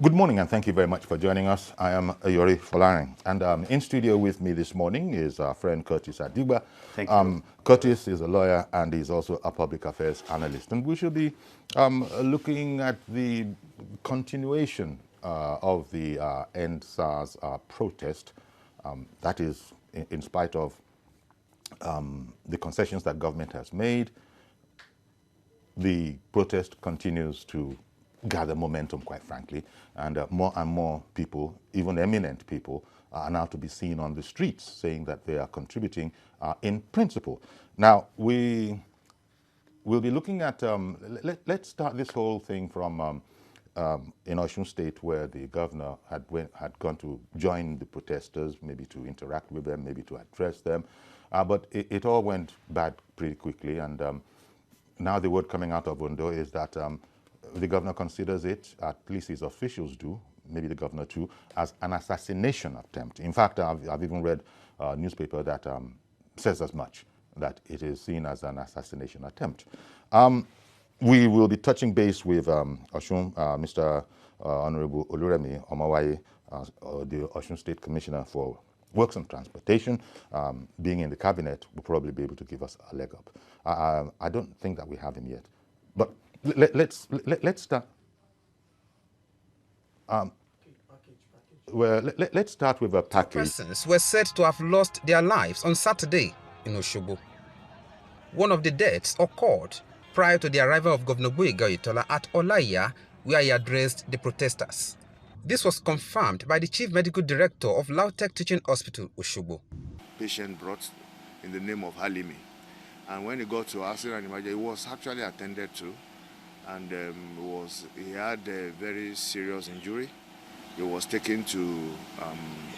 Good morning, and thank you very much for joining us. I am Ayori Folarin, and in studio with me this morning is our friend Curtis Adigba. Thank you. Curtis is a lawyer and he's also a public affairs analyst, and we should be looking at the continuation of the End SARS protest. That is in spite of the concessions that government has made. The protest continues to gather momentum, quite frankly, and more people, even eminent people, are now to be seen on the streets saying that they are contributing in principle. Now, we will be looking at, let's start this whole thing from in Osun State, where the governor had gone to join the protesters, maybe to interact with them, maybe to address them, but it all went bad pretty quickly, and now the word coming out of Ondo is that the governor considers it, at least his officials do, maybe the governor too, as an assassination attempt. In fact, I've even read a newspaper that says as much, that it is seen as an assassination attempt. We will be touching base with Osun, Mr. Honorable Oluremi Omawaye, the Osun State Commissioner for Works and Transportation. Being in the cabinet, will probably be able to give us a leg up. I don't think that we have him yet, but let's start. Well, let's start with a package. Two persons were said to have lost their lives on Saturday in Oshogbo. One of the deaths occurred prior to the arrival of Governor Boyega at Olaiya, where he addressed the protesters. This was confirmed by the Chief Medical Director of Lautech Teaching Hospital, Oshogbo. Patient brought in the name of Halimi, and when he got to accident and emergency, he was actually attended to, and he had a very serious injury. He was taken to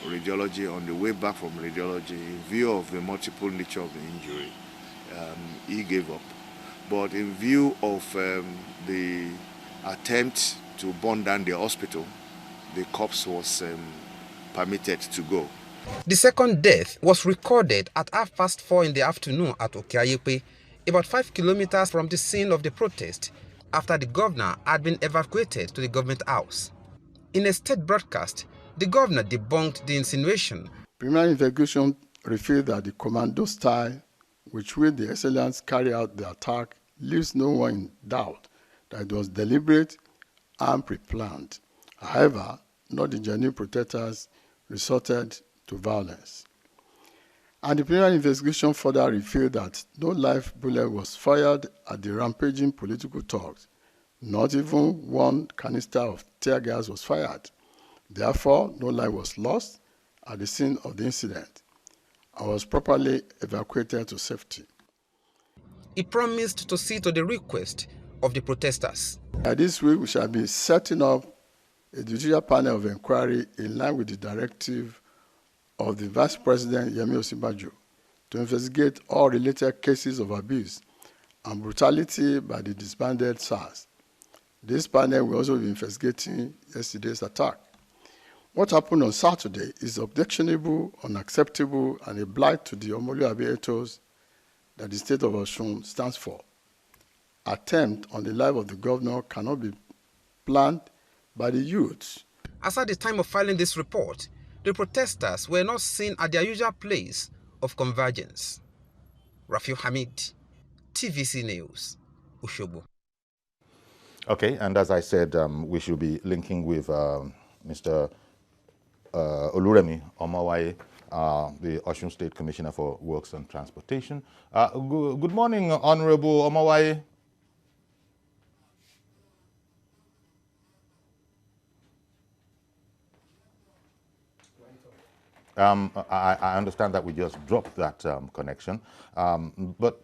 radiology. On the way back from radiology, in view of the multiple nature of the injury, he gave up. But in view of the attempt to burn down the hospital, the corpse was permitted to go. The second death was recorded at 4:30 in the afternoon at Okeayepe, about 5 kilometers from the scene of the protest, after the governor had been evacuated to the government house. In a state broadcast, the governor debunked the insinuation. Preliminary investigation revealed that the commando style which the assailants carry out the attack leaves no one in doubt that it was deliberate and pre-planned. However, not the genuine protesters resorted to violence. And the preliminary investigation further revealed that no live bullet was fired at the rampaging political thugs. Not even one canister of tear gas was fired. Therefore, no life was lost at the scene of the incident and was properly evacuated to safety. He promised to see to the request of the protesters. This week, we shall be setting up a judicial panel of inquiry in line with the directive of the Vice President Yemi Osinbajo to investigate all related cases of abuse and brutality by the disbanded SARS. This panel will also be investigating yesterday's attack. What happened on Saturday is objectionable, unacceptable, and a blight to the Omoluabi ethos that the state of Osun stands for. Attempt on the life of the governor cannot be planned by the youths. As at the time of filing this report, the protesters were not seen at their usual place of convergence. Rafiu Hamid, TVC News, Oshogbo. Okay, and as I said, we should be linking with Mr. Oluremi Omawaye, the Osun State Commissioner for Works and Transportation. Good morning, Honorable Omawaye. I understand that we just dropped that connection, but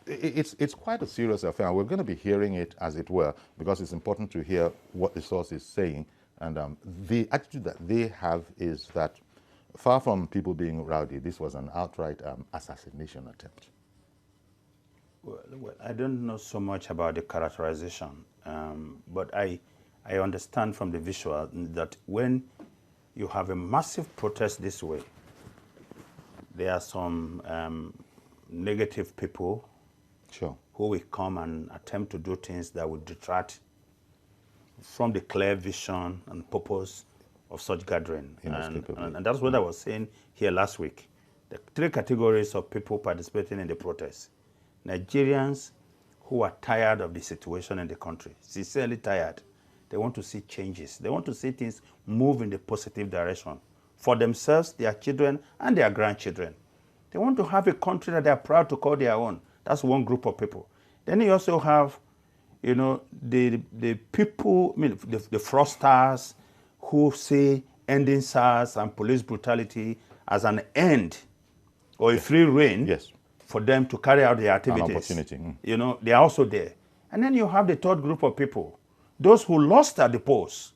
it's quite a serious affair. We're going to be hearing it, as it were, because it's important to hear what the source is saying. And the attitude that they have is that, far from people being rowdy, this was an outright assassination attempt. Well, I don't know so much about the characterization, but I understand from the visual that when you have a massive protest this way, there are some negative people Sure. who will come and attempt to do things that would detract from the clear vision and purpose of such gathering. And that's what I was saying here last week. The three categories of people participating in the protest. Nigerians who are tired of the situation in the country, sincerely tired. They want to see changes. They want to see things move in the positive direction for themselves, their children, and their grandchildren. They want to have a country that they are proud to call their own. That's one group of people. Then you also have, you know, the people, I mean, the fraudsters who say ending SARS and police brutality as an end or a free rein for them to carry out their activities. An opportunity. You know, they are also there. And then you have the third group of people, those who lost at the polls,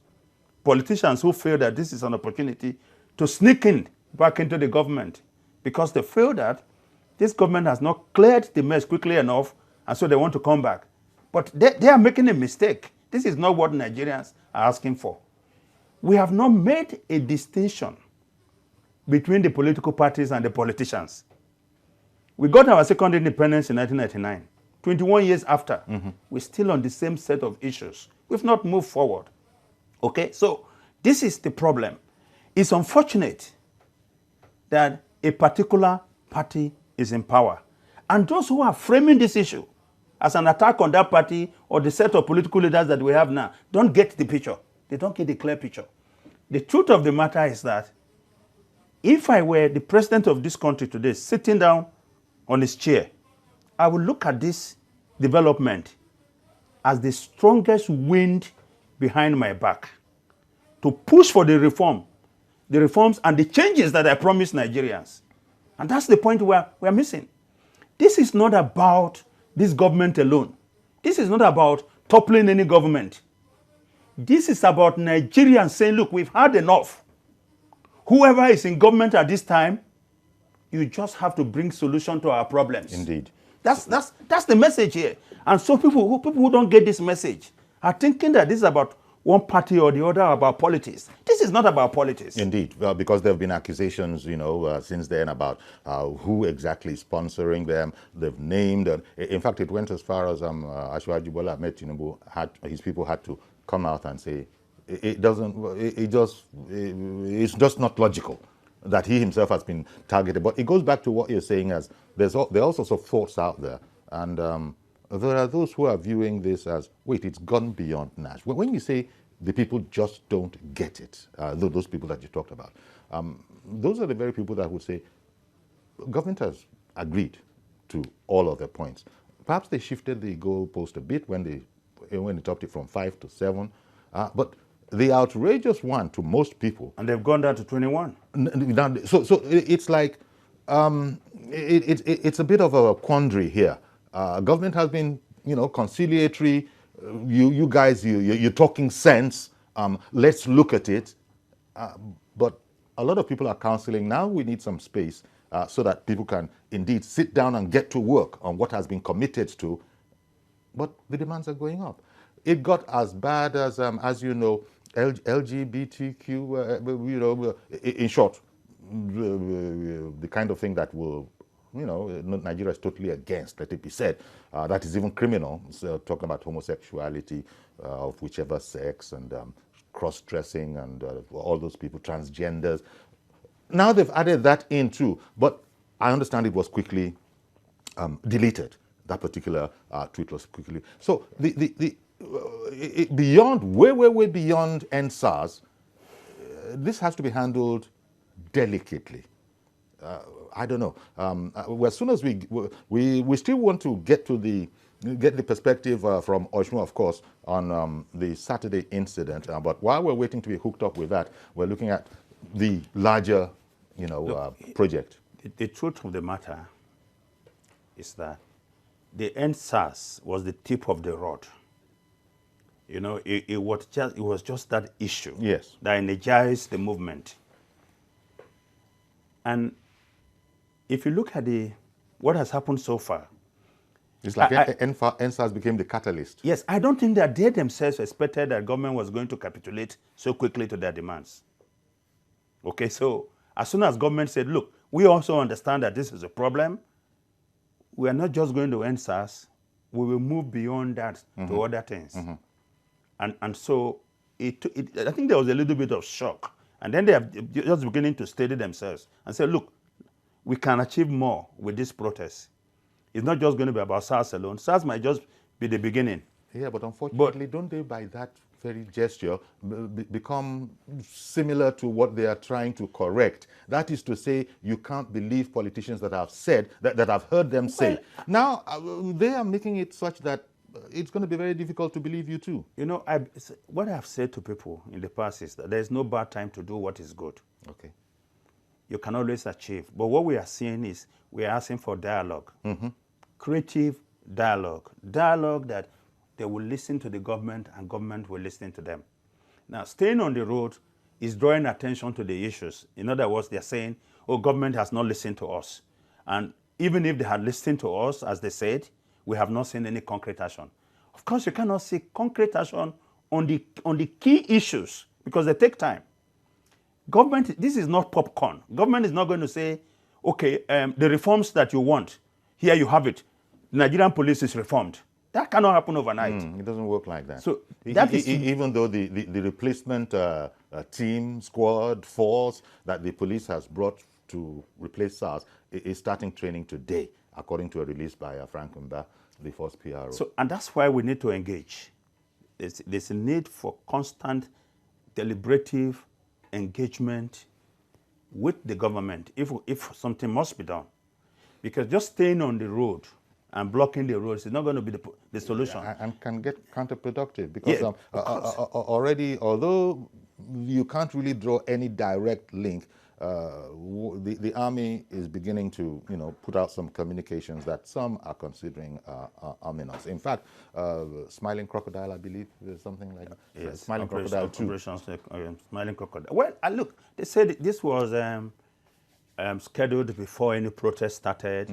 politicians who feel that this is an opportunity to sneak in back into the government because they feel that this government has not cleared the mess quickly enough, and so they want to come back. But they are making a mistake. This is not what Nigerians are asking for. We have not made a distinction between the political parties and the politicians. We got our second independence in 1999. 21 years after, we're still on the same set of issues. We've not moved forward. Okay, so this is the problem. It's unfortunate that a particular party is in power. And those who are framing this issue as an attack on that party or the set of political leaders that we have now don't get the picture. They don't get the clear picture. The truth of the matter is that if I were the president of this country today, sitting down on his chair, I would look at this development as the strongest wind behind my back to push for the reforms and the changes that I promised Nigerians. And that's the point we're missing. This is not about this government alone. This is not about toppling any government. This is about Nigerians saying, look, we've had enough. Whoever is in government at this time, you just have to bring solution to our problems. Indeed. That's the message here. And so people who don't get this message are thinking that this is about one party or the other, about politics. This is not about politics. Indeed, well, because there have been accusations, you know, since then about who exactly is sponsoring them. They've named, in fact, it went as far as Oshogbo Ahmed Tinubu his people had to come out and say, it's just not logical that he himself has been targeted. But it goes back to what you're saying as there are all sorts of thoughts out there. And there are those who are viewing this as, wait, it's gone beyond Nash. When you say the people just don't get it, those people that you talked about, those are the very people that would say, government has agreed to all of their points. Perhaps they shifted the goalpost a bit when they topped it from 5 to 7. But the outrageous one to most people, and they've gone down to 21. So it's like it's a bit of a quandary here. Government has been, you know, conciliatory. You guys, you're talking sense. Let's look at it. But a lot of people are counseling now. We need some space so that people can indeed sit down and get to work on what has been committed to. But the demands are going up. It got as bad as you know, LGBTQ, you know, in short, the kind of thing that will, you know, Nigeria is totally against, let it be said. That is even criminal. So talking about homosexuality of whichever sex and cross-dressing and all those people, transgenders. Now they've added that in too, but I understand it was quickly deleted. That particular tweet was quickly. So beyond, way beyond SARS, this has to be handled delicately. I don't know. As soon as we still want to get the perspective from Osun, of course, on the Saturday incident. But while we're waiting to be hooked up with that, we're looking at the larger, you know, project. The truth of the matter is that the SARS was the tip of the rod. You know, it was just that issue that energized the movement. And if you look at what has happened so far, it's like SARS became the catalyst. Yes, I don't think that they themselves expected that government was going to capitulate so quickly to their demands. Okay, so as soon as government said, look, we also understand that this is a problem, we are not just going to end SARS, we will move beyond that to other things. And so I think there was a little bit of shock. And then they are just beginning to steady themselves and say, look, we can achieve more with this protest. It's not just going to be about SARS alone. SARS might just be the beginning. Yeah, but unfortunately, don't they, by that very gesture, become similar to what they are trying to correct? That is to say, you can't believe politicians that have said, that have heard them say. Now, they are making it such that it's going to be very difficult to believe you too. You know, what I've said to people in the past is that there's no bad time to do what is good. Okay. You can always achieve. But what we are seeing is we are asking for dialogue. Creative dialogue. Dialogue that they will listen to the government and government will listen to them. Now, staying on the road is drawing attention to the issues. In other words, they're saying, oh, government has not listened to us. And even if they had listened to us, as they said, we have not seen any concrete action. Of course, you cannot see concrete action on the key issues because they take time. Government, this is not popcorn. Government is not going to say, okay, the reforms that you want, here you have it. The Nigerian police is reformed. That cannot happen overnight. It doesn't work like that. So that is even though the replacement team, squad, force that the police has brought to replace SARS is starting training today, according to a release by Frank Mba, the first PRO. So, and that's why we need to engage. There's a need for constant, deliberative engagement with the government if something must be done. Because just staying on the road and blocking the roads is not going to be the solution. And can get counterproductive because Yeah, already, although you can't really draw any direct link, the army is beginning to, put out some communications that some are considering ominous. In fact, Smiling Crocodile, I believe, is something like that. Yes, Smiling Crocodile too. Smiling Crocodile. Well, look, they said this was scheduled before any protest started.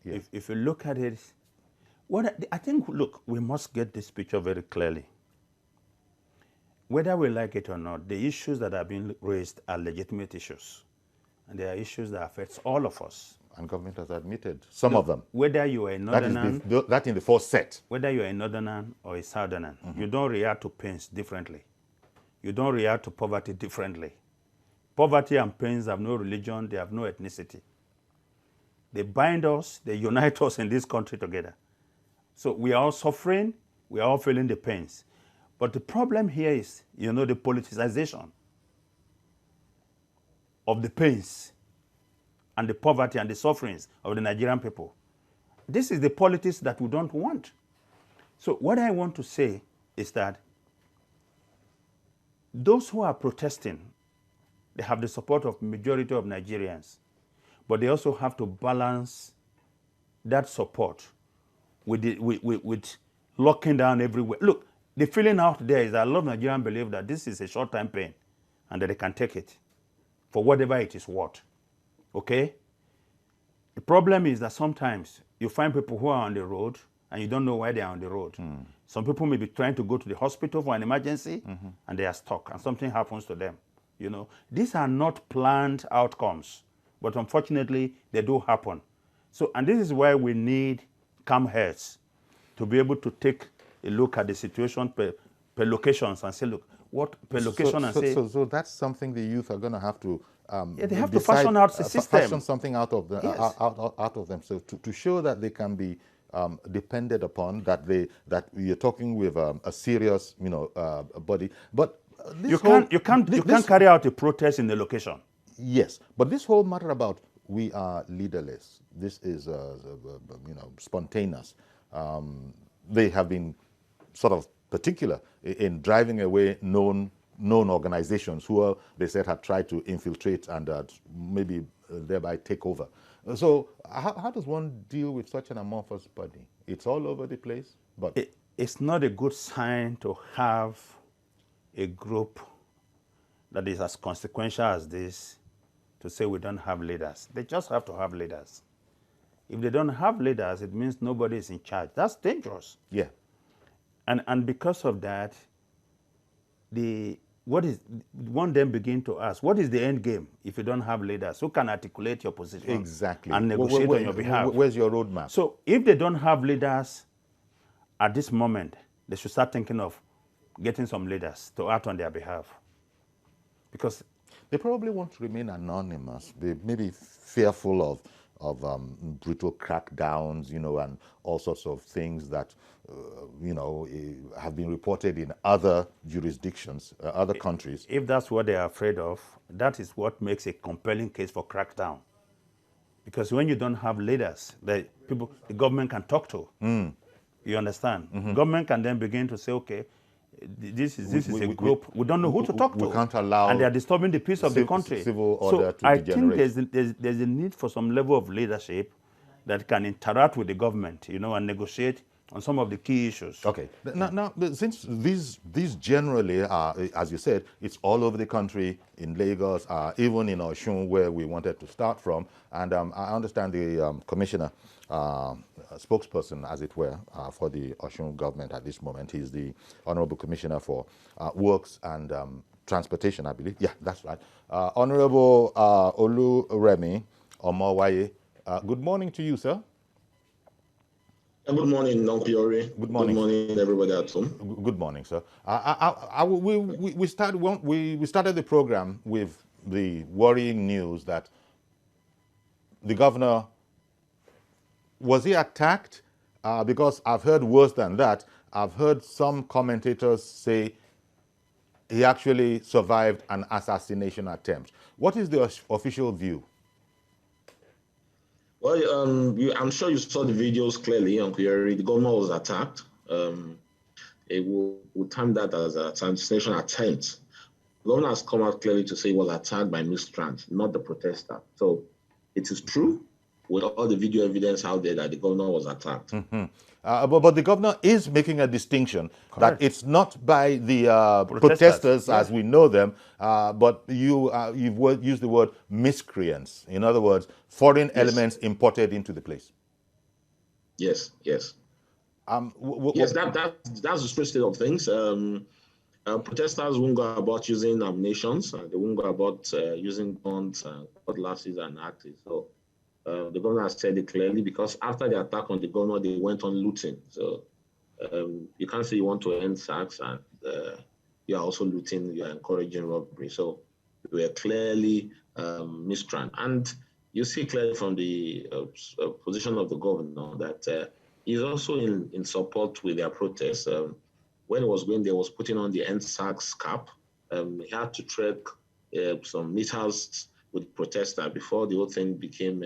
Yes. If you look at it, I think, look, we must get this picture very clearly. Whether we like it or not, the issues that are being raised are legitimate issues. And they are issues that affect all of us. And government has admitted some of them. Whether you are a northerner, that in the first set. Whether you are a northerner or a southerner, you don't react to pains differently. You don't react to poverty differently. Poverty and pains have no religion, they have no ethnicity. They bind us, they unite us in this country together. So we are all suffering, we are all feeling the pains. But the problem here is, the politicization of the pains and the poverty and the sufferings of the Nigerian people. This is the politics that we don't want. So what I want to say is that those who are protesting, they have the support of the majority of Nigerians, but they also have to balance that support with locking down everywhere. Look, the feeling out there is that a lot of Nigerians believe that this is a short-term pain and that they can take it for whatever it is worth. Okay? The problem is that sometimes you find people who are on the road and you don't know why they are on the road. Some people may be trying to go to the hospital for an emergency and they are stuck and something happens to them. These are not planned outcomes, but unfortunately they do happen. So, and this is why we need calm heads to be able to take a look at the situation per locations and say, look, what per location and say. So that's something the youth are going to have to. They have to fashion out the system. Fashion something out of out of them. So to show that they can be depended upon, that you're talking with a serious, body. But you can't carry out a protest in the location. Yes, but this whole matter about we are leaderless, this is spontaneous. They have been sort of particular in driving away known organizations who they said had tried to infiltrate and maybe thereby take over. So how does one deal with such an amorphous body? It's all over the place. But it's not a good sign to have a group that is as consequential as this to say we don't have leaders. They just have to have leaders. If they don't have leaders, it means nobody is in charge. That's dangerous. Yeah. And because of that, one then begin to ask, what is the end game if you don't have leaders who can articulate your position? Exactly. And negotiate on your behalf? Where's your roadmap? So if they don't have leaders at this moment, they should start thinking of getting some leaders to act on their behalf. Because they probably want to remain anonymous. They may be fearful of brutal crackdowns, you know, and all sorts of things that, you know, have been reported in other jurisdictions, other countries. if that's what they are afraid of, that is what makes a compelling case for crackdown. Because when you don't have leaders that the government can talk to, you understand? Government can then begin to say, okay, this is a group, we don't know who to talk to. We can't allow, and they are disturbing the peace of the country. Civil order to I degenerate. think there's a need for some level of leadership that can interact with the government, you know, and negotiate on some of the key issues. Okay. Now, since these generally are, as you said, it's all over the country, in Lagos, even in Osun, where we wanted to start from, and I understand the commissioner, spokesperson, as it were, for the Osun government at this moment. He's the Honorable Commissioner for Works and Transportation, I believe. Yeah, that's right. Honorable Oluremi Omowaye, good morning to you, sir. Good morning, Nonpiori. Good morning. Good morning, everybody at home. Good morning, sir. We started the program with the worrying news that the governor, was he attacked? Because I've heard worse than that. I've heard some commentators say he actually survived an assassination attempt. What is the official view? Well, I'm sure you saw the videos clearly on Kuyeri. The governor was attacked. It will term that as an assassination attempt. The governor has come out clearly to say he was attacked by miscreants, not the protester. So it is true, with all the video evidence out there, that the governor was attacked. But the governor is making a distinction. Correct. That it's not by the protesters as we know them, but you've used the word miscreants. In other words, foreign elements imported into the place. Yes, yes. Yes, that's the straight state of things. Protesters won't go about using ammunitions. They won't go about using guns, cutlasses, and axes. So the governor has said it clearly, because after the attack on the governor, they went on looting. So you can't say you want to end SARS and you are also looting, you are encouraging robbery. So we are clearly miscreant. And you see clearly from the position of the governor that he's also in support with their protests. When he was going there, was putting on the end SARS cap. He had to trek some meters with protester before the whole thing became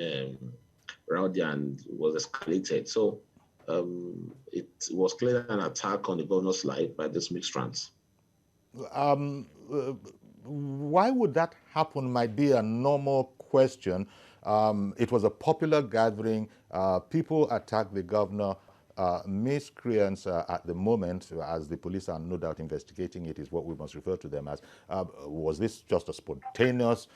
rowdy and was escalated. So it was clearly an attack on the governor's life by these miscreants. Why would that happen might be a normal question. It was a popular gathering. People attacked the governor. Miscreants at the moment, as the police are no doubt investigating it, is what we must refer to them as. Was this just a spontaneous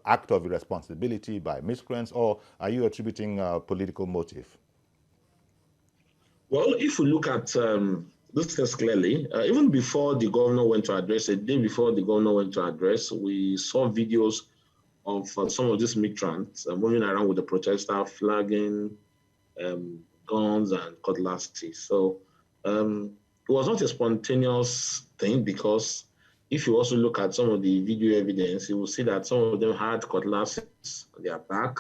act of irresponsibility by miscreants, or are you attributing a political motive? Well, if we look at this case clearly, even before the governor went to address, a day before the governor went to address, we saw videos of some of these miscreants moving around with the protester, flagging, guns and cutlasses. So it was not a spontaneous thing, because if you also look at some of the video evidence, you will see that some of them had cutlasses on their back.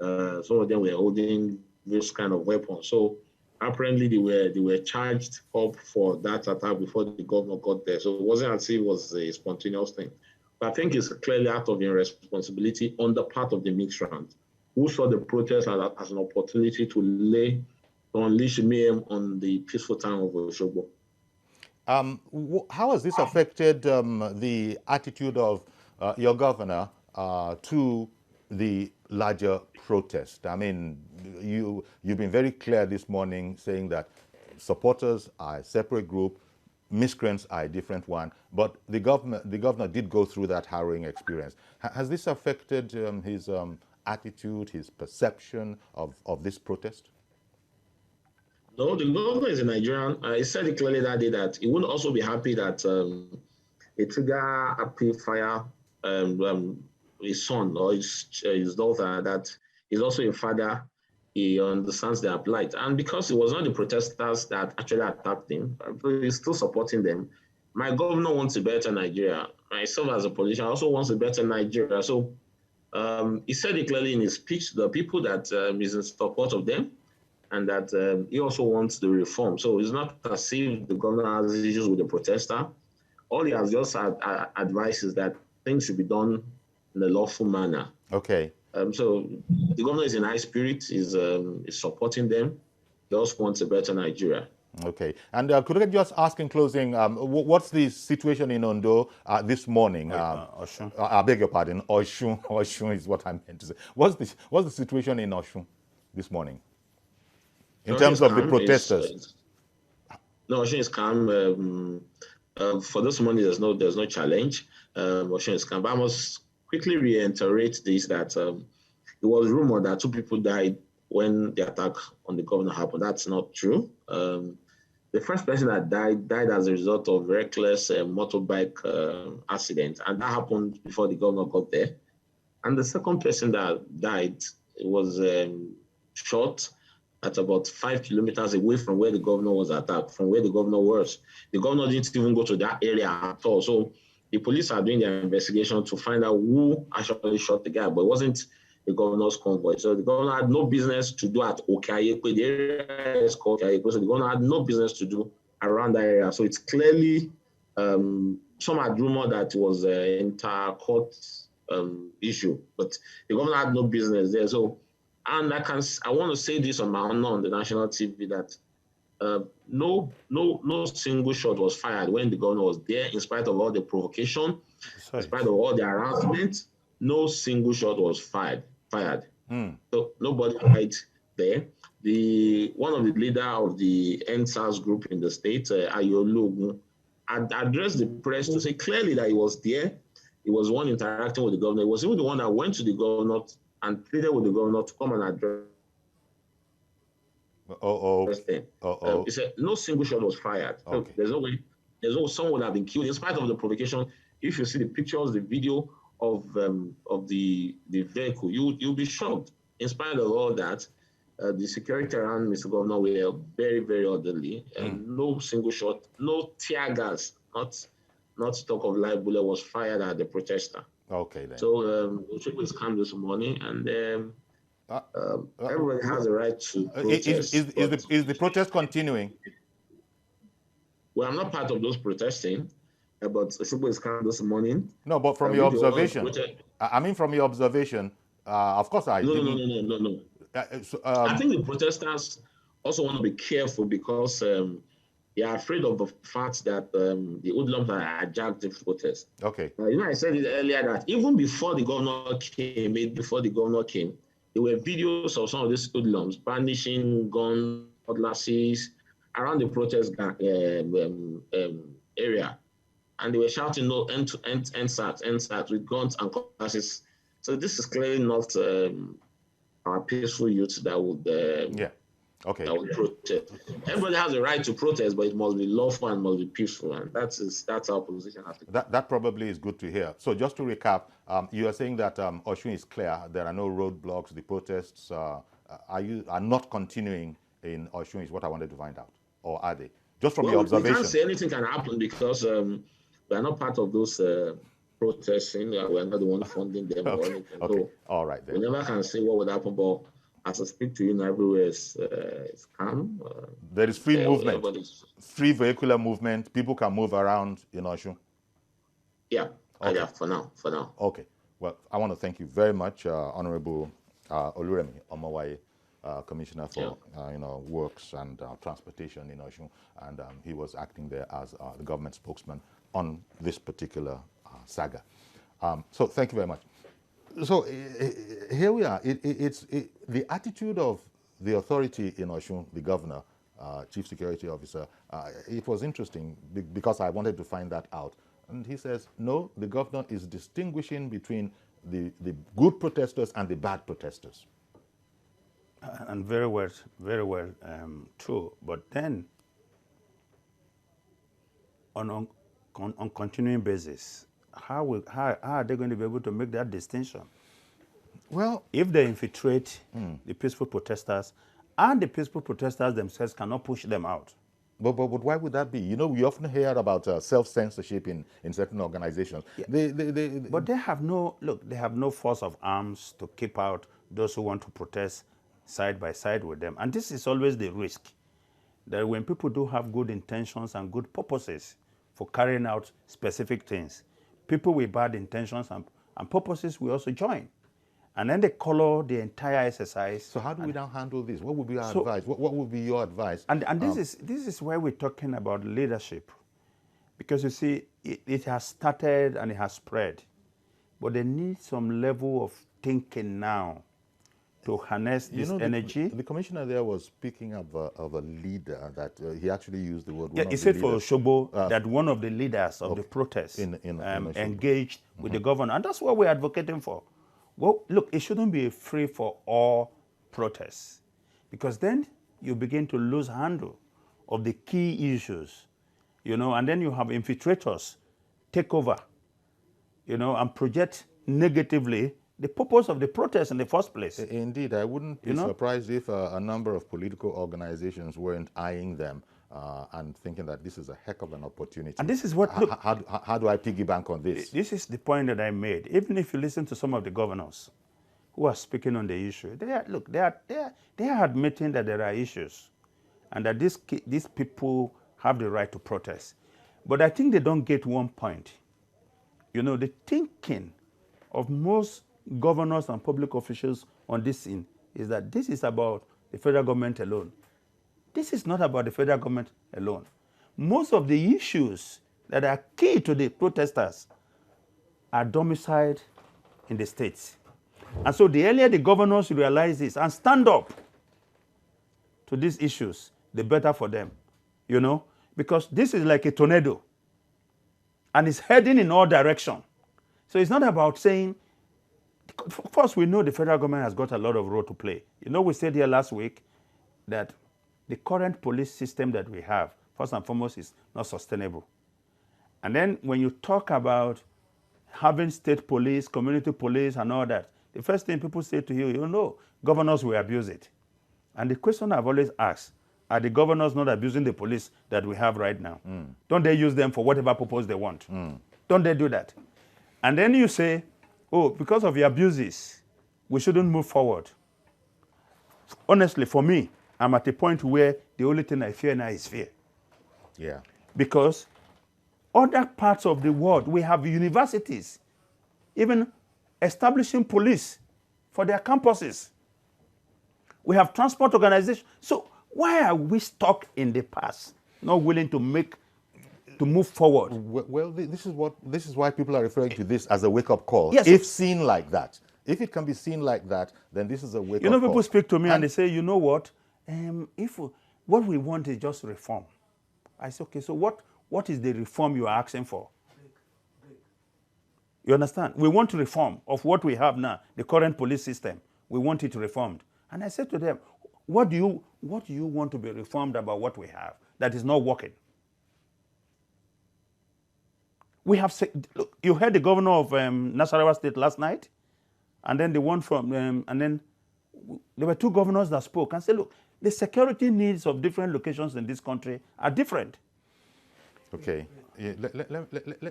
Some of them were holding this kind of weapons. So apparently they were charged up for that attack before the governor got there. So it wasn't as if it was a spontaneous thing. But I think it's clearly out of irresponsibility on the part of the miscreant, who saw the protest as an opportunity to unleash mayhem on the peaceful town of Oshogbo. How has this affected the attitude of your governor to the larger protest? I mean, you've been very clear this morning saying that supporters are a separate group, miscreants are a different one, but the governor did go through that harrowing experience. Has this affected his attitude, his perception of this protest? No, the governor is a Nigerian. He said it clearly that day that he wouldn't also be happy that a trigger happy fire his son or his daughter, that is also a father, he understands their plight. And because it was not the protesters that actually attacked him, he's still supporting them. My governor wants a better Nigeria. Myself as a politician also wants a better Nigeria. So he said it clearly in his speech to the people that he's in support of them and that he also wants the reform. So it's not as if the governor has issues with the protester. All he has just advised is that things should be done in a lawful manner. Okay. So the governor is in high spirits, is supporting them. He also wants a better Nigeria. Okay. And could I just ask in closing, what's the situation in Ondo this morning? Osun. I beg your pardon, Osun. Osun is what I meant to say. What's the situation in Osun this morning? In terms of the protesters? No, Osun is calm. For this morning, there's no challenge. Osun is calm. But I must quickly reiterate this, that it was rumored that 2 people died when the attack on the governor happened. That's not true. The first person that died as a result of reckless motorbike accident, and that happened before the governor got there. And the second person that died was shot at about 5 kilometers away from where the governor was attacked, from where the governor was. The governor didn't even go to that area at all. So the police are doing their investigation to find out who actually shot the guy, but it wasn't the governor's convoy. So the governor had no business to do at Okayekwe. The area is called Okayekwe, so the governor had no business to do around that area. So it's clearly, some had rumored that it was an inter-court issue, but the governor had no business there. So, and I want to say this on my own on the national TV that no single shot was fired when the governor was there, in spite of all the provocation, in spite of all the harassment. No single shot was fired. So nobody died there. One of the leader of the SARS group in the state, Ayolu, had addressed the press to say clearly that he was there. He was one interacting with the governor. He was even the one that went to the governor and pleaded with the governor to come and address. He said no single shot was fired. Okay. So there's no way. Someone would have been killed in spite of the provocation. If you see the pictures, the video of the vehicle, you'll be shocked. In spite of all that, the security around Mr. Governor were very, very orderly. No single shot, no tear gas, not stock of live bullet was fired at the protester. Okay, then. So Oshogbo is calm this morning, and everybody has a right to protest. Is the protest continuing? Well, I'm not part of those protesting, but Oshogbo is calm this morning. No, but from your observation, I mean, from your observation, of course, I didn't. No. I think the protesters also want to be careful because they are afraid of the fact that the hoodlums are hijacked the protest. Okay. I said it earlier that even before the governor came, there were videos of some of these hoodlums brandishing guns, cutlasses around the protest area. And they were shouting, no, end SARS with guns and cutlasses. So this is clearly not our peaceful youth that would that would protest. Everybody has a right to protest, but it must be lawful and must be peaceful, and that's our position. That probably is good to hear. So just to recap, you are saying that Osun is clear. There are no roadblocks. The protests are not continuing in Osun is what I wanted to find out, or are they? Just from your observation. We can't say anything can happen because we are not part of those protesting. We are not the one funding them or anything. Okay. So all right then. We never can say what would happen, but as I speak to you, everywhere is calm. There is free movement, free vehicular movement. People can move around in Osun. Yeah, okay. Yeah, for now. Okay. Well, I want to thank you very much, Honorable Oluremi Omowaye, Commissioner for Works and Transportation in Osun, and he was acting there as the government spokesman on this particular saga. So thank you very much. So here we are. It's the attitude of the authority in Osun, the governor, chief security officer. It was interesting because I wanted to find that out. And he says, no, the governor is distinguishing between the good protesters and the bad protesters. And very well, true. But then, on continuing basis, how are they going to be able to make that distinction? Well, if they infiltrate the peaceful protesters, and the peaceful protesters themselves cannot push them out. But why would that be? You know, we often hear about self-censorship in certain organizations. Yeah. But they have no force of arms to keep out those who want to protest side by side with them. And this is always the risk, that when people do have good intentions and good purposes for carrying out specific things, people with bad intentions and purposes will also join. And then they color the entire exercise. So how do we now handle this? What would be our advice? What would be your advice? And this is why we're talking about leadership. Because you see, it has started and it has spread. But they need some level of thinking now to harness this energy. The commissioner there was speaking of a leader that he actually used the word. Yeah, he said for Oshogbo that one of the leaders of the protest engaged with the governor. And that's what we're advocating for. Well, look, it shouldn't be a free-for-all protest, because then you begin to lose handle of the key issues, and then you have infiltrators take over, and project negatively the purpose of the protest in the first place. Indeed, I wouldn't be surprised if a number of political organizations weren't eyeing them and thinking that this is a heck of an opportunity. And this is what, look, how do I piggyback on this? This is the point that I made. Even if you listen to some of the governors who are speaking on the issue, they are admitting that there are issues and that these people have the right to protest. But I think they don't get one point. The thinking of most governors and public officials on this scene is that this is about the federal government alone. This is not about the federal government alone. Most of the issues that are key to the protesters are domiciled in the states. And so the earlier the governors realize this and stand up to these issues, the better for them, because this is like a tornado and it's heading in all directions. So it's not about saying, first we know the federal government has got a lot of role to play. We said here last week that the current police system that we have, first and foremost, is not sustainable. And then when you talk about having state police, community police, and all that, the first thing people say to you, governors will abuse it. And the question I've always asked, are the governors not abusing the police that we have right now? Don't they use them for whatever purpose they want? Don't they do that? And then you say, because of the abuses, we shouldn't move forward. Honestly, for me, I'm at a point where the only thing I fear now is fear. Yeah. Because other parts of the world, we have universities, even establishing police for their campuses. We have transport organizations. So why are we stuck in the past, not willing to move forward? Well, this is why people are referring to this as a wake-up call. Yes. If seen like that. If it can be seen like that, then this is a wake-up call. People speak to me and they say, what? What we want is just reform. I say, okay, so what is the reform you are asking for? You understand? We want to reform of what we have now, the current police system. We want it reformed. And I said to them, what do you want to be reformed about what we have that is not working? We have said, look, you heard the governor of Nasarawa State last night, and then the one from, and then there were two governors that spoke and said, look, the security needs of different locations in this country are different. Okay, yeah,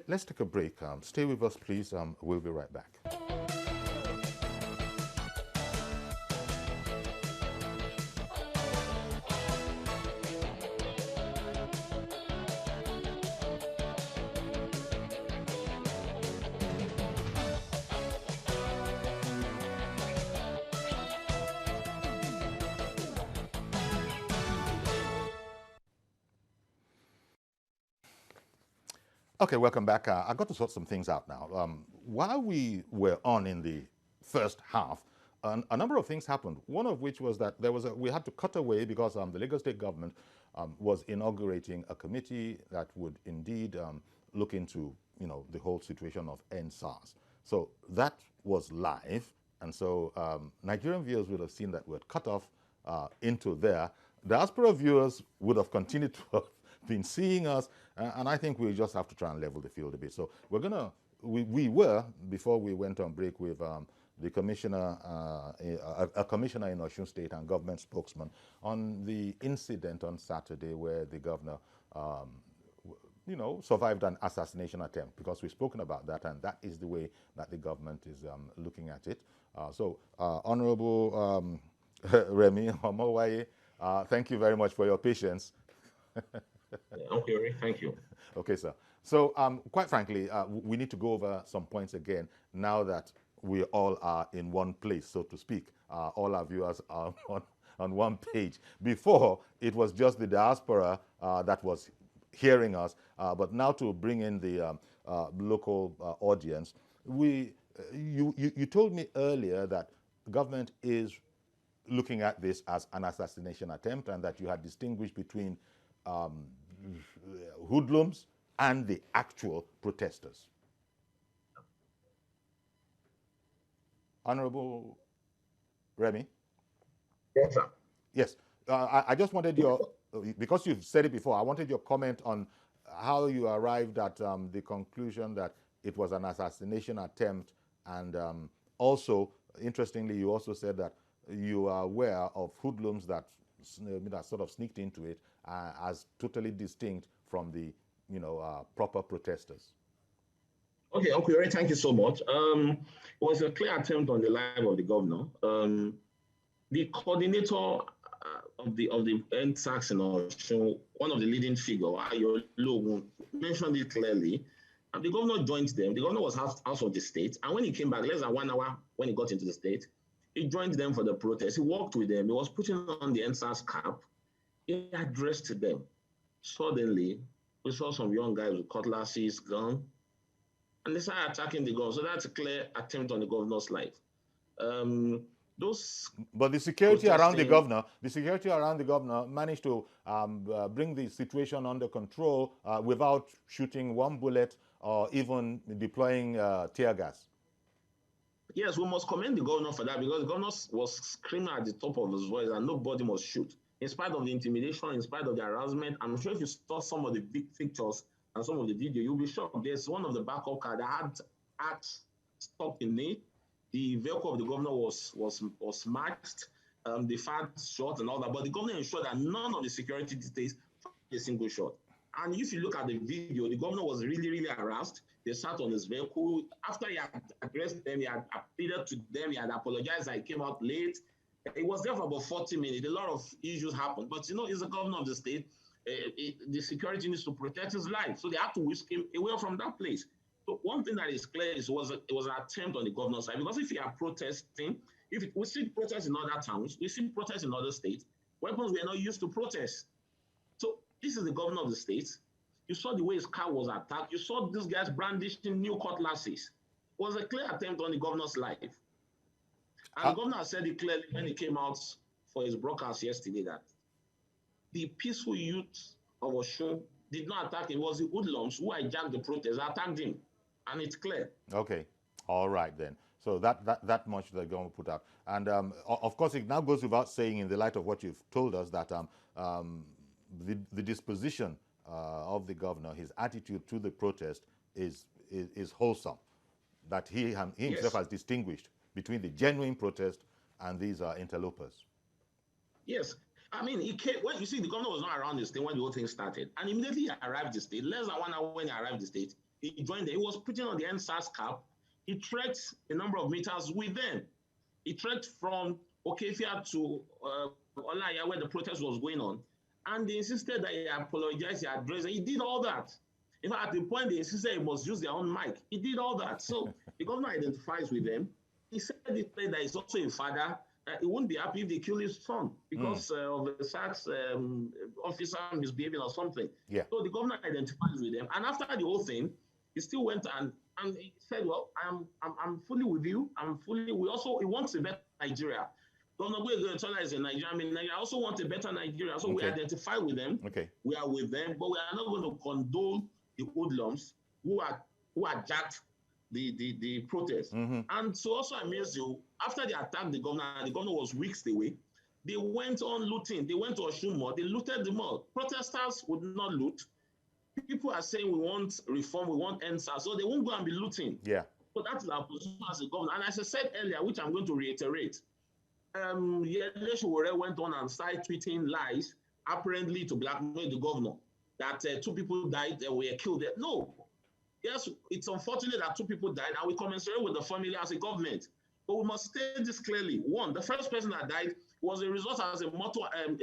let's take a break. Stay with us, please. We'll be right back. Okay, welcome back. I got to sort some things out now. While we were on in the first half, a number of things happened. One of which was that we had to cut away because the Lagos State government was inaugurating a committee that would indeed look into the whole situation of SARS. So that was live, and so Nigerian viewers would have seen that we had cut off into there. Diaspora viewers would have continued to have been seeing us, and I think we just have to try and level the field a bit. So we were, before we went on break with the commissioner, a commissioner in Osun State and government spokesman, on the incident on Saturday where the governor, survived an assassination attempt, because we've spoken about that, and that is the way that the government is looking at it. Honorable Remy Omowaye, thank you very much for your patience. Okay, thank you. Okay, sir. So, quite frankly, we need to go over some points again now that we all are in one place, so to speak. All our viewers are on one page. Before, it was just the diaspora that was hearing us, but now to bring in the local audience, you told me earlier that government is looking at this as an assassination attempt, and that you had distinguished between hoodlums and the actual protesters. Honorable Remy? Yes, sir. Yes. I just wanted your, because you've said it before, I wanted your comment on how you arrived at the conclusion that it was an assassination attempt, and also, interestingly, you also said that you are aware of hoodlums that sort of sneaked into it as totally distinct from the proper protesters. Okay, Uncle Yori, thank you so much. It was a clear attempt on the life of the governor. The coordinator of the NSACs in Osun, one of the leading figures, Ayo mentioned it clearly. And the governor joined them. The governor was out of the state, and when he came back, less than 1 hour when he got into the state, he joined them for the protest. He walked with them. He was putting on the NSAS cap. He addressed them. Suddenly, we saw some young guys with cutlasses, gun, and they started attacking the gun. So that's a clear attempt on the governor's life. But the security around the governor, managed to bring the situation under control without shooting one bullet or even deploying tear gas. Yes, we must commend the governor for that, because the governor was screaming at the top of his voice and nobody must shoot. In spite of the intimidation, in spite of the harassment, I'm sure if you saw some of the big pictures and some of the video, you'll be shocked. There's one of the backup car that had stopped in it. The vehicle of the governor was smashed, the fat shot and all that, but the governor ensured that none of the security details fired a single shot. And if you look at the video, the governor was really, really harassed. They sat on his vehicle. After he had addressed them, he had appealed to them, he had apologized that he came out late. He was there for about 40 minutes. A lot of issues happened. But, he's the governor of the state. The security needs to protect his life. So they had to whisk him away from that place. So one thing that is clear is it was an attempt on the governor's side. Because if you are protesting, we see protests in other towns, we see protests in other states, weapons were not used to protest. So this is the governor of the state. You saw the way his car was attacked. You saw these guys brandishing new cutlasses. It was a clear attempt on the governor's life. And the governor said it clearly when he came out for his broadcast yesterday that the peaceful youth of Osun did not attack him. It was the hoodlums who hijacked the protest, attacked him. And it's clear. Okay. All right, then. So that much they're going to put out. And, of course, it now goes without saying, in the light of what you've told us, that the disposition of the governor, his attitude to the protest is wholesome, that he himself has distinguished between the genuine protest and these interlopers. Yes. I mean, he came, when you see the governor was not around the state when the whole thing started, and immediately he arrived the state, less than 1 hour when he arrived the state, he joined there. He was putting on the NSAS cap. He trekked a number of meters with them. He trekked from Okefia to Olaya, where the protest was going on, and they insisted that he apologized, he addressed, he did all that. In fact, at the point they insisted he must use their own mic. He did all that. So the governor identifies with them. He said that he's also a father. He wouldn't be happy if they kill his son because of the SARS officer misbehaving or something. Yeah. So the governor identifies with them. And after the whole thing, he still went and he said, well, I'm fully with you. He wants a better Nigeria. Governor Oyetola is a Nigerian. I mean, Nigeria also wants a better Nigeria. So we identify with them. Okay. We are with them, but we are not going to condone the hoodlums who jacked the protest. And so also amazed you, after they attacked the governor was weeks away, they went on looting. They went to Osun Mall, they looted the mall. Protesters would not loot. People are saying we want reform, we want answers, so they won't go and be looting. Yeah. So that's our position as a governor. And as I said earlier, which I'm going to reiterate, Yele Sowore went on and started tweeting lies, apparently to blackmail the governor, that 2 people died and were killed. No. Yes, it's unfortunate that 2 people died, and we commiserate with the family as a government. But we must state this clearly. 1, the first person that died was a result as a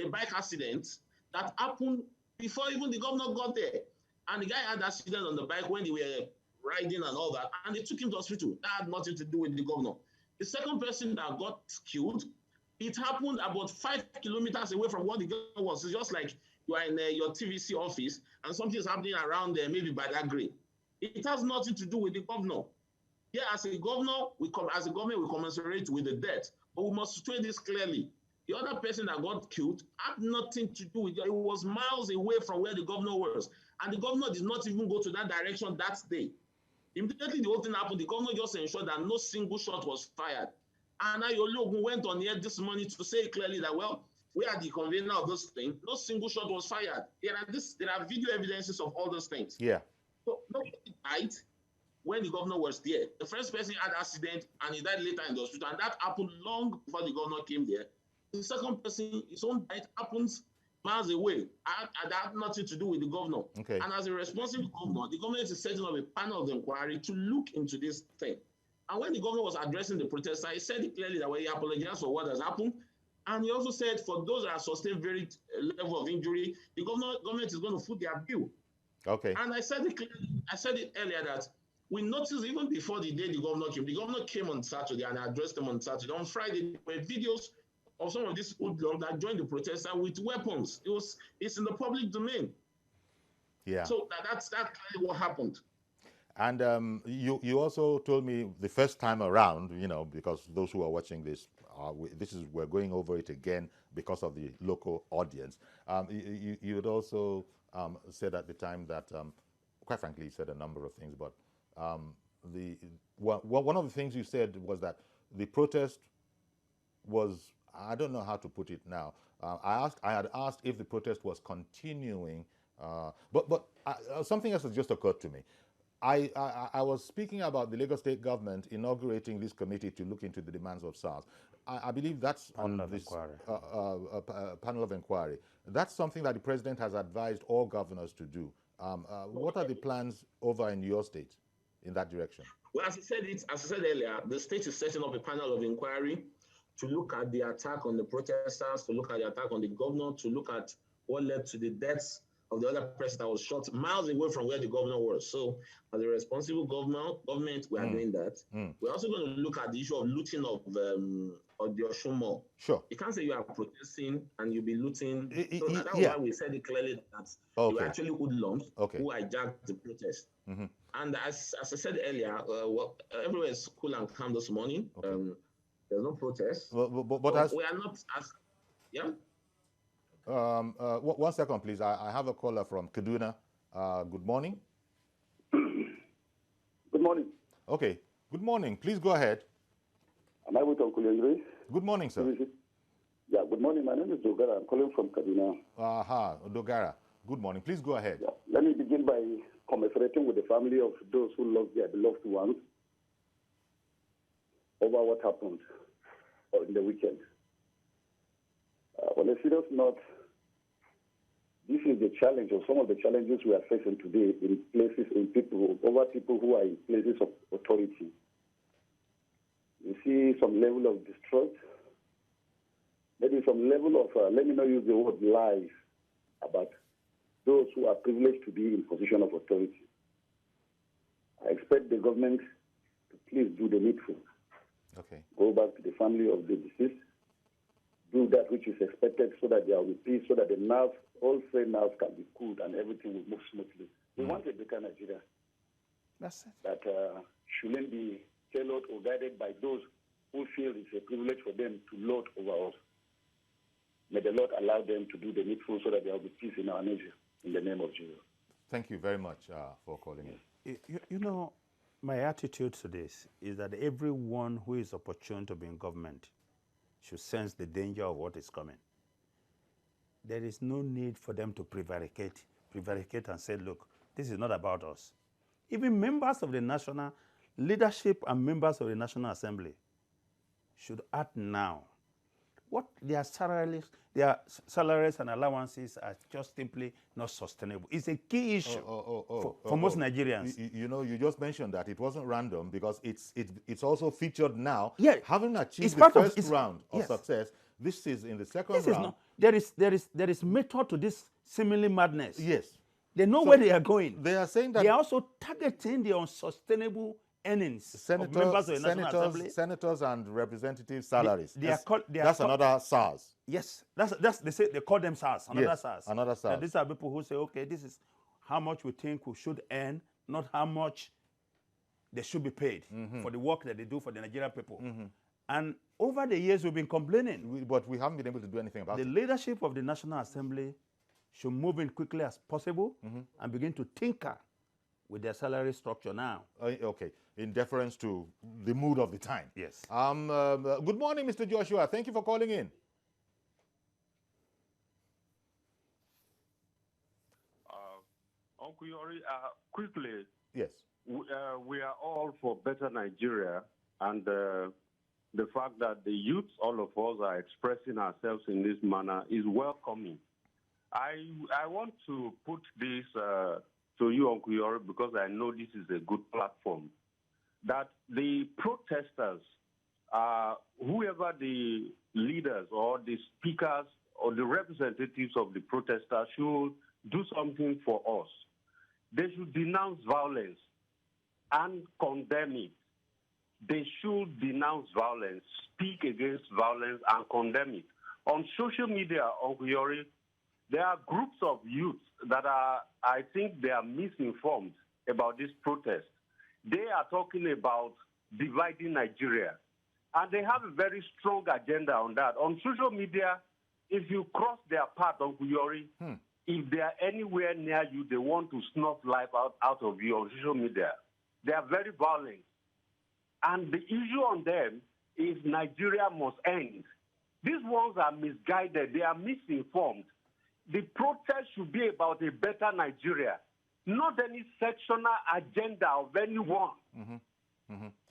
bike accident that happened before even the governor got there. And the guy had an accident on the bike when they were riding and all that, and they took him to hospital. That had nothing to do with the governor. The second person that got killed, it happened about 5 kilometers away from what the governor was. It's just like you are in your TVC office and something is happening around there, maybe by that grade. It has nothing to do with the governor. Yeah, as a government, we commiserate with the death, but we must state this clearly. The other person that got killed had nothing to do with it. It was miles away from where the governor was. And the governor did not even go to that direction that day. Immediately the whole thing happened, the governor just ensured that no single shot was fired. And Ayologun went on here this morning to say clearly that, well, we are the convener of this thing. No single shot was fired. There are video evidences of all those things. Yeah. So nobody died when the governor was there. The first person had an accident and he died later in the hospital. And that happened long before the governor came there. The second person, his own death happens miles away. And that had nothing to do with the governor. Okay. And as a responsible governor, the government is setting up a panel of inquiry to look into this thing. And when the governor was addressing the protesters, he said it clearly that he apologized for what has happened. And he also said for those that have sustained very level of injury, the government is going to foot their bill. Okay. And I said it earlier that we noticed even before the day the governor came on Saturday and addressed them on Saturday. On Friday, there were videos of some of these hoodlums that joined the protesters with weapons. It's in the public domain. Yeah. So that's clearly what happened. And you also told me the first time around, you know, because those who are watching this, we're going over it again because of the local audience. You had also said at the time that, quite frankly, you said a number of things, but one of the things you said was that the protest was, I don't know how to put it now. I had asked if the protest was continuing, but something else has just occurred to me. I was speaking about the Lagos State government inaugurating this committee to look into the demands of SARS. I believe that's on this panel of inquiry. That's something that the president has advised all governors to do. What are the plans over in your state in that direction? Well, as I said earlier, the state is setting up a panel of inquiry to look at the attack on the protesters, to look at the attack on the governor, to look at what led to the deaths of the other person that was shot miles away from where the governor was. So as a responsible government, we are doing that. We're also going to look at the issue of looting of the Osun Mall. Sure. You can't say you are protesting and you'll be looting. So that's why we said it clearly that you were actually hoodlums who hijacked the protest. And as I said earlier, everywhere is cool and calm this morning. There's no protest. But we are not as, yeah? 1 second, please. I have a caller from Kaduna. Good morning. Good morning. Okay. Good morning. Please go ahead. Am I with Uncle Yandre? Good morning, sir. Yeah, good morning. My name is Dogara. I'm calling from Kaduna. Dogara. Good morning. Please go ahead. Yeah. Let me begin by commiserating with the family of those who lost their beloved ones over what happened in the weekend. On a serious note, this is the challenge, or some of the challenges we are facing today in people who are in places of authority. You see some level of distrust, maybe some level of, let me not use the word lies, about those who are privileged to be in position of authority. I expect the government to please do the needful. Okay. Go back to the family of the deceased, do that which is expected so that there will be peace, so that the nerves, all frayed nerves can be cooled and everything will move smoothly. We want a better Nigeria. That's it. That shouldn't be tailored or guided by those who feel it's a privilege for them to lord over us. May the Lord allow them to do the needful so that there will be peace in our nation, in the name of Jesus. Thank you very much for calling in. You know, my attitude to this is that everyone who is opportune to be in government should sense the danger of what is coming. There is no need for them to prevaricate and say, look, this is not about us. Even members of the National leadership and members of the National Assembly should act now. What their salaries and allowances are just simply not sustainable. It's a key issue for most Nigerians. You know, you just mentioned that it wasn't random because it's also featured now. Yeah, having achieved the first round of success, this is in the second round. There is method to this seemingly madness. Yes, they know where they are going. They are saying that they are also targeting the unsustainable earnings of members of the National Assembly. Senators and representatives' salaries. That's another SARS. Yes, they call them SARS. SARS. Another SARS. These are people who say, okay, this is how much we think we should earn, not how much they should be paid for the work that they do for the Nigerian people. And over the years, we've been complaining. But we haven't been able to do anything about it. The leadership of the National Assembly should move in quickly as possible and begin to tinker with their salary structure now. Okay, in deference to the mood of the time. Yes. Good morning, Mr. Joshua. Thank you for calling in. Uncle Yori, quickly. Yes. We are all for better Nigeria, and the fact that the youth, all of us, are expressing ourselves in this manner is welcoming. I want to put this to you, Uncle Yori, because I know this is a good platform, that the protesters, whoever the leaders or the speakers or the representatives of the protesters should do something for us. They should denounce violence and condemn it. They should denounce violence, speak against violence, and condemn it. On social media, Uncle Yori, there are groups of youth that I think they are misinformed about this protest. They are talking about dividing Nigeria. And they have a very strong agenda on that. On social media, if you cross their path, Uncle Yori, if they are anywhere near you, they want to snuff life out of you on social media. They are very violent. And the issue on them is Nigeria must end. These ones are misguided. They are misinformed. The protest should be about a better Nigeria, not any sectional agenda of anyone.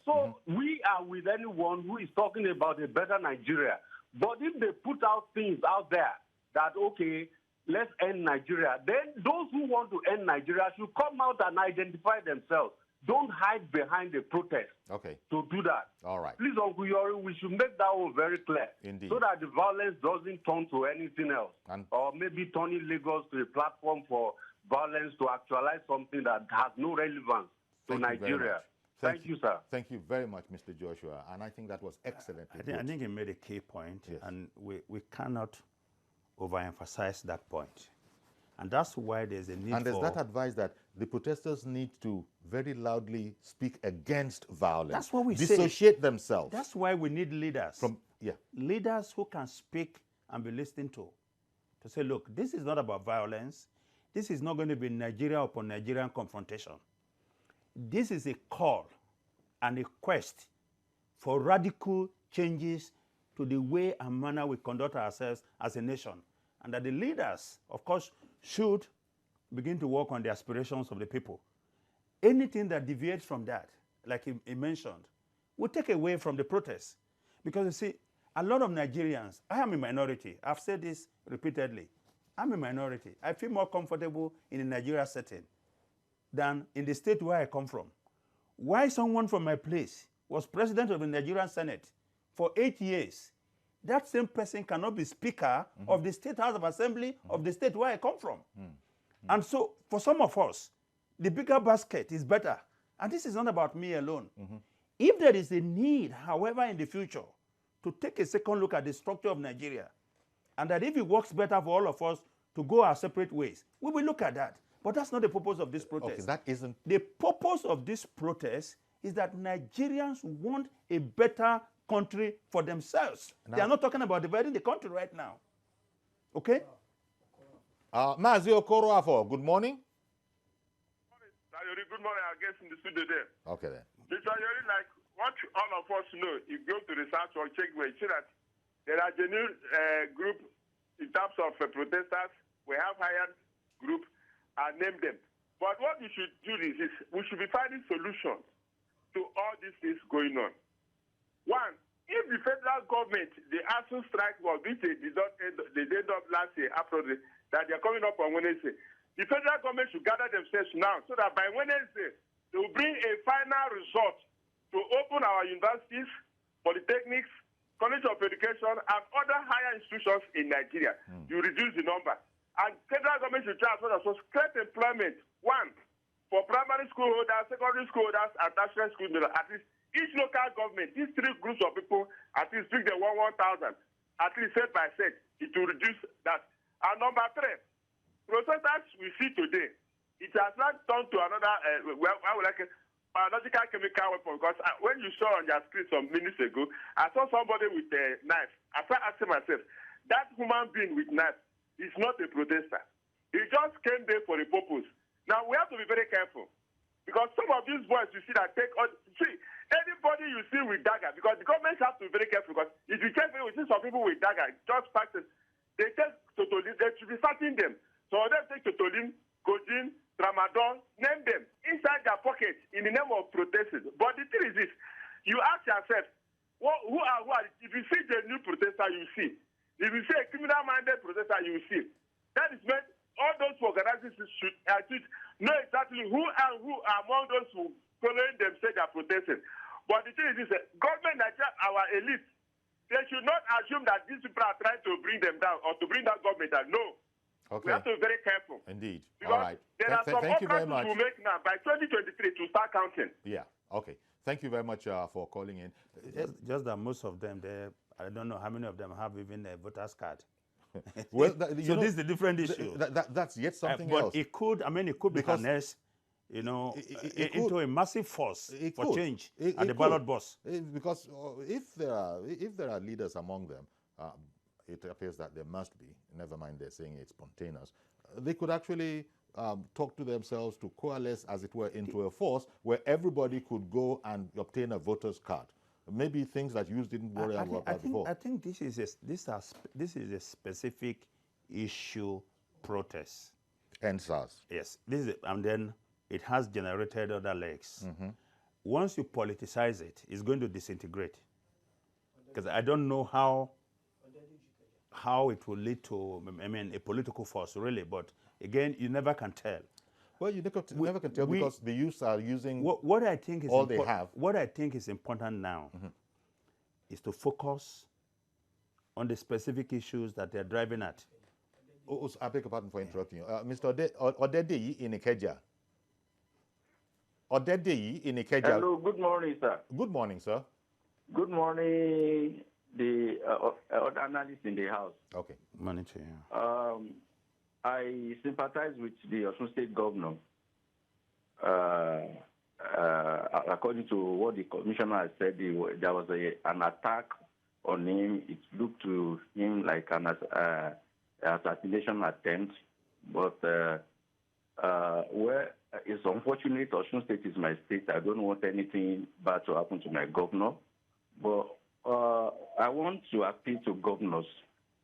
So we are with anyone who is talking about a better Nigeria. But if they put out things out there that, okay, let's end Nigeria, then those who want to end Nigeria should come out and identify themselves. Don't hide behind the protest to do that. All right. Please, Uncle Yori, we should make that one very clear. Indeed. So that the violence doesn't turn to anything else. Or maybe turning Lagos to a platform for violence to actualize something that has no relevance to Nigeria. Thank you, sir. Thank you very much, Mr. Joshua. And I think that was excellent. I think he made a key point, and we cannot overemphasize that point. And that's why there's a need And there's that advice that the protesters need to very loudly speak against violence. That's what we dissociate themselves. That's why we need leaders. Leaders who can speak and be listened to say, look, this is not about violence. This is not going to be Nigeria upon Nigerian confrontation. This is a call and a quest for radical changes to the way and manner we conduct ourselves as a nation. And that the leaders, of course, should begin to work on the aspirations of the people. Anything that deviates from that, like he mentioned, will take away from the protest. Because you see, a lot of Nigerians, I am a minority. I've said this repeatedly. I'm a minority. I feel more comfortable in a Nigeria setting than in the state where I come from. Why someone from my place was president of the Nigerian Senate for 8 years, that same person cannot be speaker of the State House of Assembly of the state where I come from. And so for some of us, the bigger basket is better. And this is not about me alone. If there is a need, however, in the future, to take a second look at the structure of Nigeria, and that if it works better for all of us to go our separate ways, we will look at that. But that's not the purpose of this protest. Okay, that isn't... The purpose of this protest is that Nigerians want a better country for themselves. Now, they are not talking about dividing the country right now. Okay? Mazi Okoroafo, good morning. Good morning, I guess, in the studio there. Okay, then. Mr. Yori, like what all of us know, if you go to research or check, we see that there are genuine group in terms of protesters. We have hired group and named them. But what we should do is we should be finding solutions to all these things going on. One, if the federal government, the Osun strike was which they did up last year, after that they are coming up on Wednesday, the federal government should gather themselves now so that by Wednesday they will bring a final result to open our universities, polytechnics, college of education, and other higher institutions in Nigeria. You reduce the number. And federal government should try as well as create employment. One, for primary school holders, secondary school holders, and tertiary school holders. At least each local government, these three groups of people, at least pick the 1,000, at least set by set, it will reduce that. And number three, processors we see today, it has not turned to another, biological chemical weapon. Because when you saw on your screen some minutes ago, I saw somebody with a knife. I started asking myself, that human being with knife is not a protester. He just came there for a purpose. Now, we have to be very careful. Because some of these boys you see that take on, see, anybody you see with dagger, because the government have to be very careful. Because if you check, we see some people with dagger, just practice, they take Totolim, they should be starting them. So they take Totolim, Codeine, Tramadol, name them inside their pockets in the name of protesting. But the thing is this, you ask yourself, who are? If you see the new protester, you see. If you see a criminal-minded protester, you see. That is meant all those organizations should know exactly who are among those who following them say they are protesting. But the thing is this, government, our elite, they should not assume that these people are trying to bring them down or to bring that government down. No. Okay. We have to be very careful. Indeed. Because all right. There are some thank you very much. to make now by 2023 to start counting. Yeah. Okay. Thank you very much for calling in. Just that most of them, I don't know how many of them have even a voter's card. Well, so this is a different issue. That's yet something but else. It could, be harnessed, into a massive force for change at the ballot box. Because if there are leaders among them, it appears that there must be. Never mind, they're saying it's spontaneous. They could actually talk to themselves to coalesce, as it were, into a force where everybody could go and obtain a voter's card. Maybe things that you didn't worry about before. I think this is a specific issue protest. And SARS. Yes, and then it has generated other legs. Once you politicize it, it's going to disintegrate. Because I don't know how it will lead to, a political force, really. But again, you never can tell. Well, you never can tell because the youth are using what I think is all they have. What I think is important now is to focus on the specific issues that they're driving at. I beg your pardon for interrupting you. Mr. Odedeyi in Ikeja. Odedeyi in Ikeja. Hello, good morning, sir. Good morning, sir. Good morning, the other analysts in the house. Okay. Morning to you. I sympathize with the Osun State governor. According to what the commissioner has said, there was an attack on him. It looked to him like an assassination attempt. But where it's unfortunate, Osun State is my state. I don't want anything bad to happen to my governor. But I want to appeal to governors.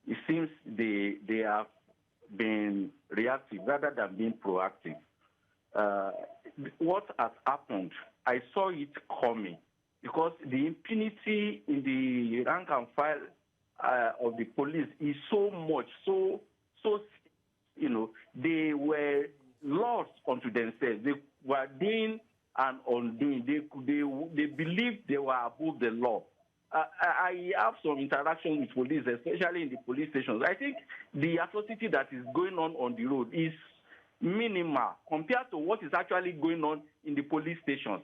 It seems they have been reactive rather than being proactive. What has happened, I saw it coming because the impunity in the rank and file of the police is so much, so they were lost unto themselves. They were doing and undoing. They believed they were above the law. I have some interaction with police, especially in the police stations. I think the atrocity that is going on the road is minimal compared to what is actually going on in the police stations.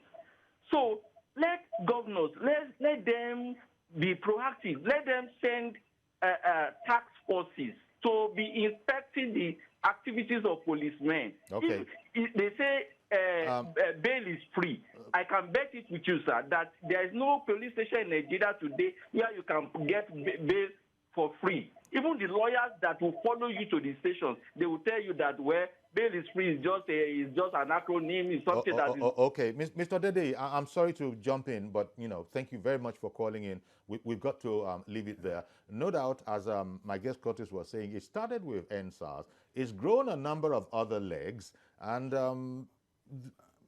So let governors, let them be proactive. Let them send task forces to be inspecting the activities of policemen. Okay. If they say bail is free, I can bet it with you, sir, that there is no police station in Nigeria today where you can get bail for free. Even the lawyers that will follow you to the stations, they will tell you that bail is free is just an acronym, it's something that is... Okay, Mr. Dede, I'm sorry to jump in, but thank you very much for calling in. We've got to leave it there. No doubt, as my guest Curtis was saying, it started with SARS. It's grown a number of other legs, and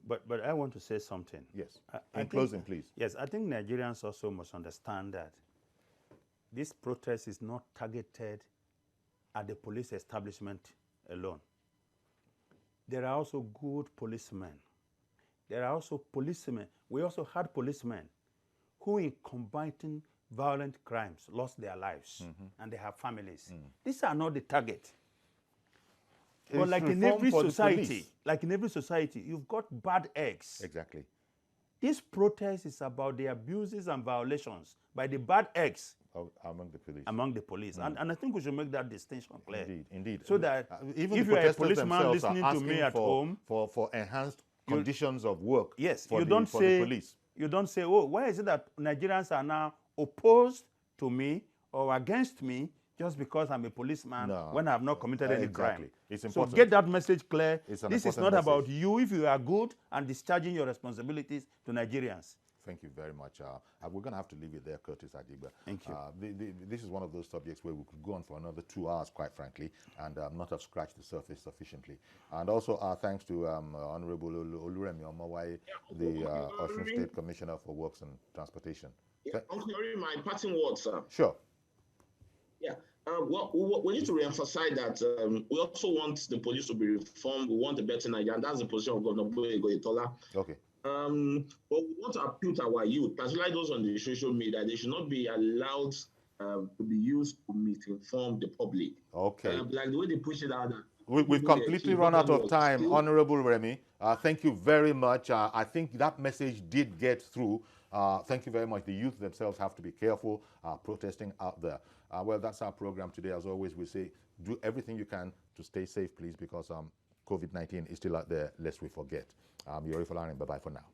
But I want to say something. Yes. In closing, please. Yes, I think Nigerians also must understand that this protest is not targeted at the police establishment alone. There are also good policemen. There are also policemen. We also had policemen who, in combating violent crimes, lost their lives, and they have families. These are not the target. But like in every society, you've got bad eggs. Exactly. This protest is about the abuses and violations by the bad eggs among the police. And I think we should make that distinction clear. Indeed. So that even if the you are a protesters policeman listening to me at home, for enhanced conditions of work. Yes, for you the don't say police. You don't say, oh, why is it that Nigerians are now opposed to me or against me just because I'm a policeman when I have not committed any crime? It's important. So get that message clear. This is not about you if you are good and discharging your responsibilities to Nigerians. Thank you very much. We're going to have to leave it there, Curtis Adigba. Thank you. This is one of those subjects where we could go on for another 2 hours, quite frankly, and not have scratched the surface sufficiently. And also thanks to Honorable Oluremi Omawai, the Osun State Commissioner for Works and Transportation. Yeah, my parting words, sir. Sure. Yeah. Well, we need to re-emphasize that we also want the police to be reformed. We want a better Nigeria, and that's the position of Governor Boyega. Okay. But we want to appeal to our youth, particularly those on the social media. They should not be allowed to be used to misinform the public. Okay. Like the way they push it out. We've completely run out of time, Honorable Remy. Thank you very much. I think that message did get through. Thank you very much. The youth themselves have to be careful protesting out there. Well, that's our program today. As always, we say do everything you can to stay safe, please, because COVID-19 is still out there, lest we forget. Yori Falarin, bye-bye for now.